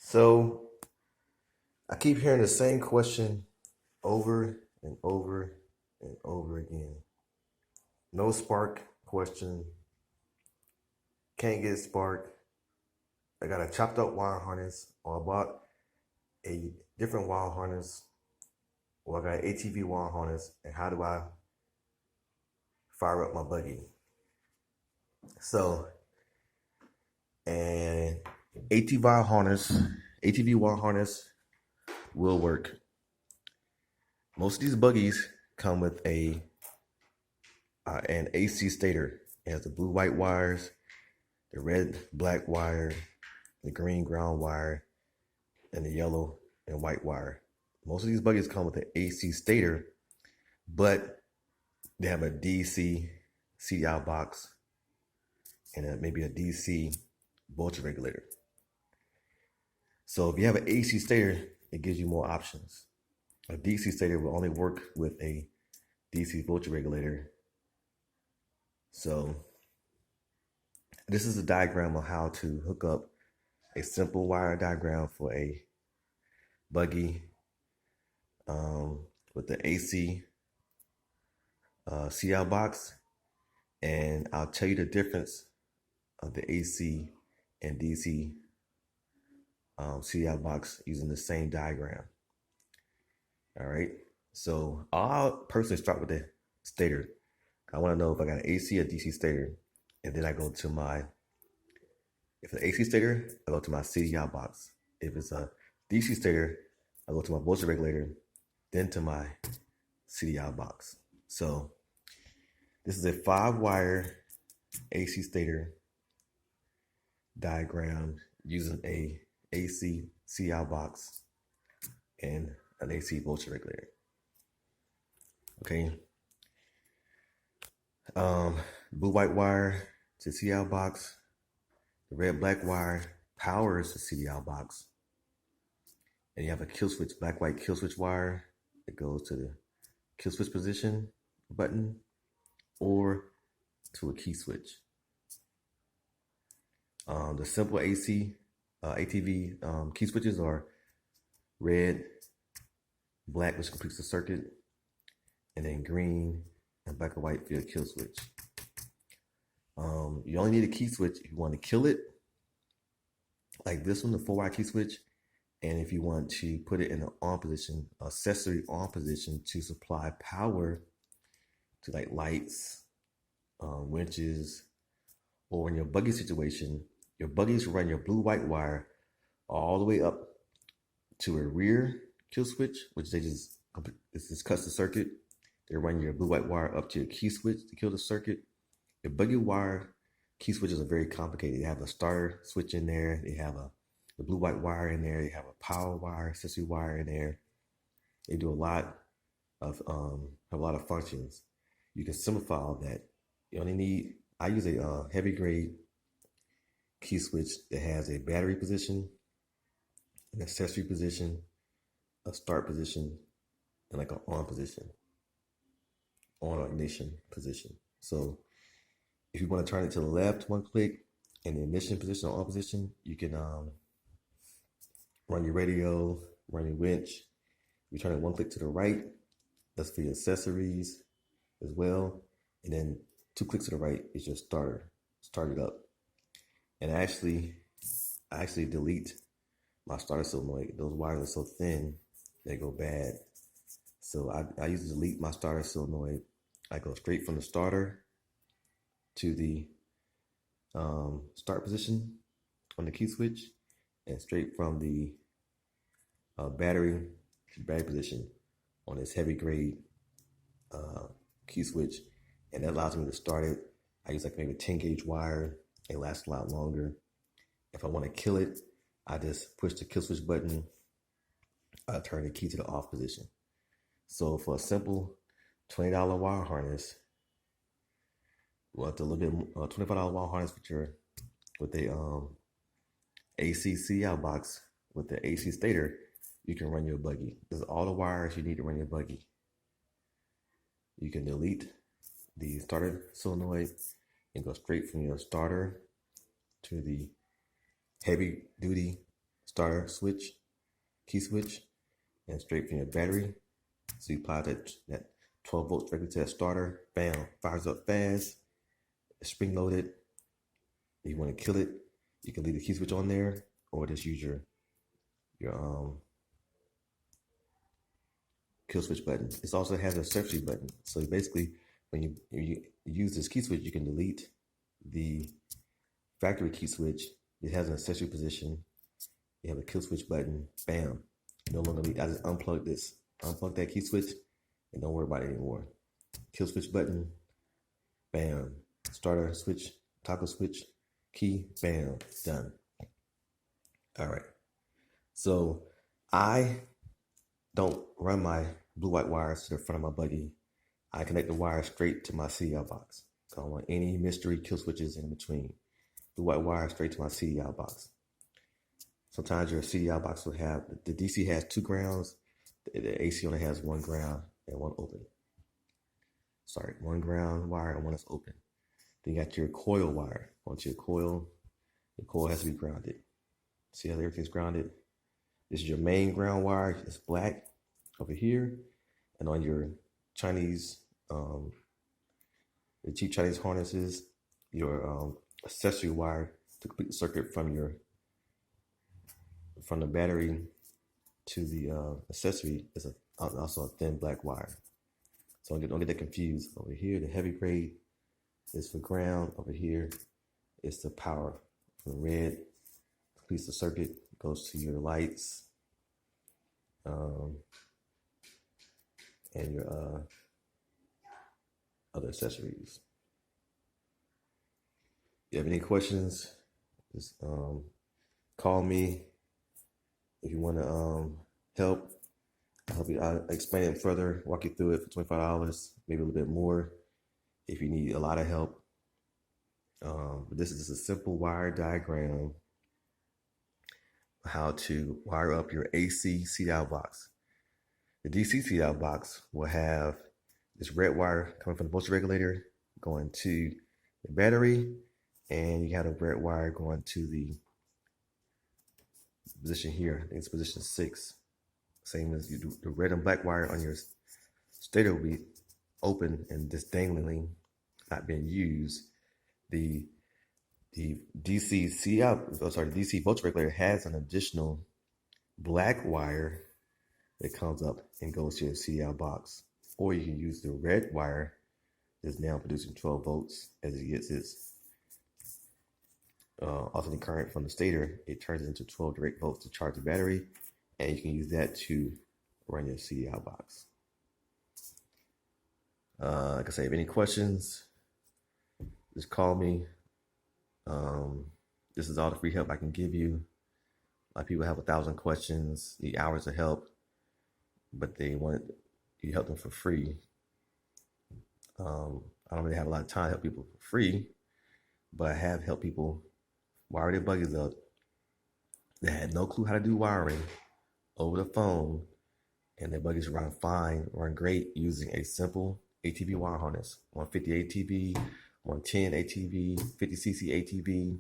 So I keep hearing the same question over and over and over again. No spark question. Can't get spark. I got a chopped up wire harness, or I bought a different wire harness, or I got an ATV wire harness, and how do I fire up my buggy? So, an ATV wire harness will work. Most of these buggies come with an AC stator. It has the blue white wires, the red black wire, the green ground wire, and the yellow and white wire. Most of these buggies come with an AC stator, but they have a DC CDI box and maybe a DC voltage regulator. So if you have an AC stator, it gives you more options. A DC stator will only work with a DC voltage regulator. So this is a diagram of how to hook up a simple wire diagram for a buggy with the AC CL box, and I'll tell you the difference of the AC and DC CL box using the same diagram. All right, so I'll personally start with the stator. I want to know if I got an AC or DC stator, and then I go to if it's an AC stator, I go to my CDI box. If it's a DC stator, I go to my voltage regulator, then to my CDI box. So this is a 5-wire AC stator diagram using a AC CL box and an AC voltage regulator. Okay. Blue white wire to CL box. The red black wire powers the CDI box. And you have a kill switch, black white kill switch wire that goes to the kill switch position button or to a key switch. The simple AC ATV key switches are red, black, which completes the circuit, and then green and black and white for your kill switch. You only need a key switch if you want to kill it, like this one, the 4-wire key switch, and if you want to put it in an on position, accessory on position to supply power to like lights, winches, or in your buggy situation, your buggies run your blue white wire all the way up to a rear kill switch, which this just cuts the circuit. They run your blue white wire up to your key switch to kill the circuit. Your buggy wire key switches are very complicated. They have a starter switch in there. They have the blue white wire in there. They have a power wire, accessory wire in there. They do a lot of have a lot of functions. You can simplify all that. You only need. I use a heavy grade key switch that has a battery position, an accessory position, a start position, and like an on position, on ignition position. So if you want to turn it to the left, one click, in the ignition position or on position, you can run your radio, run your winch. You turn it one click to the right, that's for your accessories as well. And then 2 clicks to the right is your starter. Start it up. And I actually delete my starter solenoid. Those wires are so thin, they go bad. So I usually delete my starter solenoid. I go straight from the starter to the start position on the key switch, and straight from the battery to battery position on this heavy grade key switch, and that allows me to start it. I use like maybe a 10 gauge wire. It lasts a lot longer. If I want to kill it, I just push the kill switch button. I turn the key to the off position. So for a simple $20 wire harness, well, it's a little bit $25 wire harness with the ACCL box with the AC stator, you can run your buggy. This is all the wires you need to run your buggy. You can delete the starter solenoid and go straight from your starter to the heavy duty starter switch, key switch, and straight from your battery. So you apply that 12 volts directly to that starter, bam, fires up fast, it's spring loaded. If you want to kill it, you can leave the key switch on there or just use your kill switch button. It also has a accessory button. So basically, when you use this key switch, you can delete the factory key switch. It has an accessory position. You have a kill switch button. Bam. No longer need. I just unplug this. Unplug that key switch, and don't worry about it anymore. Kill switch button. Bam. Starter switch. Toggle switch. Key. Bam. Done. All right. So I don't run my blue white wires to the front of my buggy. I connect the wire straight to my CDL box. I don't want any mystery kill switches in between. Blue white wire straight to my CDL box. Sometimes your CDL box will have, the DC has 2 grounds, the AC only has 1 ground and 1 open. Sorry, 1 ground wire and 1 is open. Then you got your coil wire. Onto your coil has to be grounded. See how everything's grounded? This is your main ground wire. It's black over here. And on your Chinese, the cheap Chinese harnesses, your accessory wire to complete the circuit from the battery to the accessory is also a thin black wire. So don't get that confused. Over here, the heavy grade is for ground. Over here, it's the power. The red completes the circuit, goes to your lights, and your other accessories. If you have any questions, just call me. If you want to help, I'll explain it further, walk you through it for $25, maybe a little bit more if you need a lot of help. But this is just a simple wire diagram how to wire up your AC CDL box. The DC CDL box will have this red wire coming from the voltage regulator going to the battery, and you have a red wire going to the position here. I think it's position 6. Same as you do. The red and black wire on your stator will be open and just dangling, not being used. The DC DC voltage regulator has an additional black wire that comes up and goes to your CDL box. Or you can use the red wire that's now producing 12 volts as it gets its alternating current from the stator. It turns it into 12 direct volts to charge the battery, and you can use that to run your CDL box. Like I say, if any questions, just call me. This is all the free help I can give you. A lot of people have 1,000 questions, need hours of help, but they want you help them for free. I don't really have a lot of time to help people for free, but I have helped people wire their buggies up that had no clue how to do wiring over the phone, and their buggies run fine, run great using a simple ATV wire harness. 150 ATV, 110 ATV, 50cc ATV.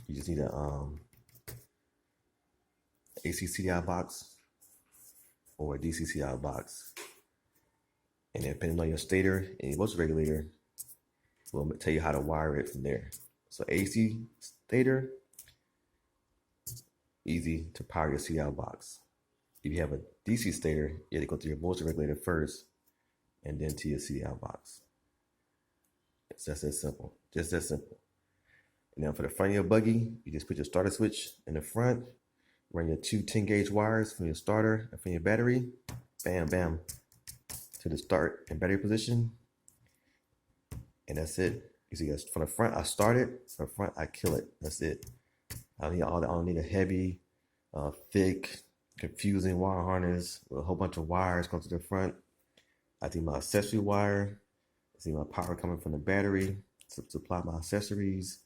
You just need a AC CDI box or a DC CDI box. And then depending on your stator and your voltage regulator, we'll tell you how to wire it from there. So AC stator, easy to power your CDI box. If you have a DC stator, you have to go to your voltage regulator first and then to your CDI box. It's just that simple. Just that simple. And now for the front of your buggy, you just put your starter switch in the front, run your 2 10-gauge wires from your starter and from your battery, bam, bam, to the start and battery position. And that's it. You see, from the front, I start it. From the front, I kill it. That's it. I don't need a heavy, thick, confusing wire harness with a whole bunch of wires going to the front. I need my accessory wire. I need my power coming from the battery to supply my accessories.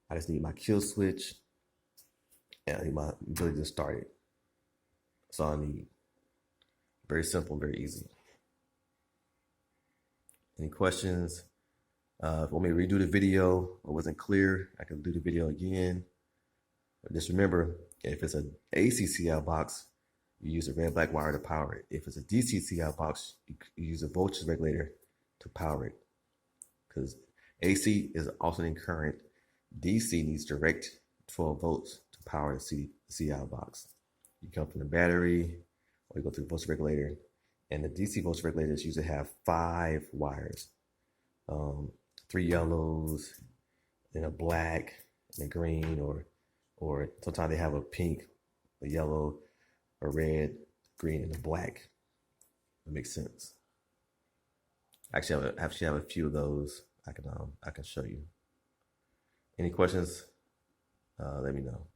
I just need my kill switch, and I need my ability to start it. That's all I need. Very simple, very easy. Any questions? If you want me to redo the video or wasn't clear, I can do the video again. Just remember, if it's an ACCL box, you use a red black wire to power it. If it's a DCCL box, you use a voltage regulator to power it. Because AC is alternating current. DC needs direct 12 volts to power the CL box. You come from the battery, or you go through the voltage regulator. And the DC voltage regulators usually have 5 wires, 3 yellows, and a black, and a green, or sometimes they have a pink, a yellow, a red, green, and a black. That makes sense. Actually, I have a few of those. I can show you. Any questions? Let me know.